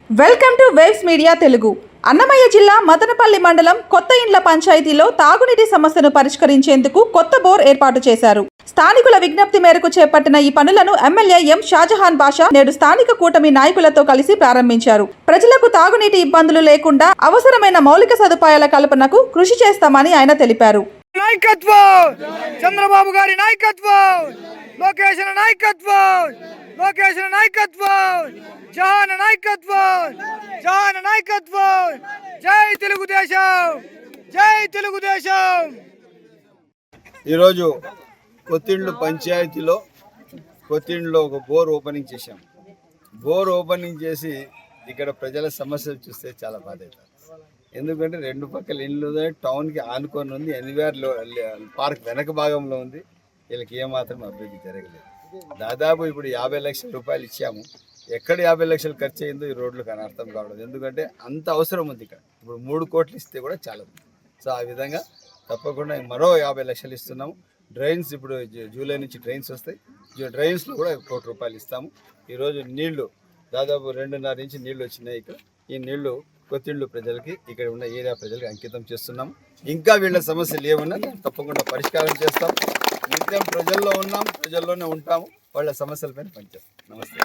Welcome to waves media Telugu. Annamayya జిల్లా మదనపల్లి మండలం కొత్త ఇండ్ల పంచాయతీలో తాగునీటి సమస్యను పరిష్కరించేందుకు కొత్త బోర్ ఏర్పాటు చేశారు. స్థానికుల విజ్ఞప్తి మేరకు చేపట్టిన ఈ పనులను ఎమ్మెల్యే ఎం షాజహాన్ బాషా నేడు స్థానిక కూటమి నాయకులతో కలిసి ప్రారంభించారు. ప్రజలకు తాగునీటి ఇబ్బందులు లేకుండా అవసరమైన మౌలిక సదుపాయాల కల్పనకు కృషి చేస్తామని ఆయన తెలిపారు. చంద్రబాబు గారి నాయకత్వం, లోకేష్ నాయకత్వం, జహాన్ నాయకత్వం, జై తెలుగుదేశం. ఈరోజు కొత్తిండ్లు పంచాయతీలో కొత్తిండ్లో ఒక బోర్ ఓపెనింగ్ చేశాం. బోర్ ఓపెనింగ్ చేసి ఇక్కడ ప్రజల సమస్యలు చూస్తే చాలా బాధ అవుతుంది. ఎందుకంటే రెండు పక్కల ఇల్లు టౌన్కి ఆనుకొని ఉంది, ఎన్వీఆర్ పార్క్ వెనక భాగంలో ఉంది. వీళ్ళకి ఏమాత్రం అభివృద్ధి జరగలేదు. దాదాపు ఇప్పుడు 50 లక్షల రూపాయలు ఇచ్చాము. ఎక్కడ 50 లక్షలు ఖర్చు అయిందో ఈ రోడ్లకు అని అర్థం కావడం. ఎందుకంటే అంత అవసరం ఉంది ఇక్కడ. ఇప్పుడు 3 కోట్లు ఇస్తే కూడా చాలా. సో ఆ విధంగా తప్పకుండా మరో 50 లక్షలు ఇస్తున్నాము. డ్రైన్స్ ఇప్పుడు జూలై నుంచి డ్రైన్స్ వస్తాయి. డ్రైన్స్లో కూడా 1 కోటి రూపాయలు ఇస్తాము. ఈరోజు నీళ్లు దాదాపు 2.5 ఇంచు నీళ్లు వచ్చినాయి ఇక్కడ. ఈ నీళ్లు కొత్తిండ్లు ప్రజలకి, ఇక్కడ ఉన్న ఏరియా ప్రజలకి అంకితం చేస్తున్నాం. ఇంకా వీళ్ళ సమస్యలు ఏమన్నా తప్పకుండా పరిష్కారం చేస్తాం. నిత్యం ప్రజల్లో ఉన్నాం, ప్రజల్లోనే ఉంటాము. వాళ్ళ సమస్యలపైన పనిచేస్తాం. నమస్తే.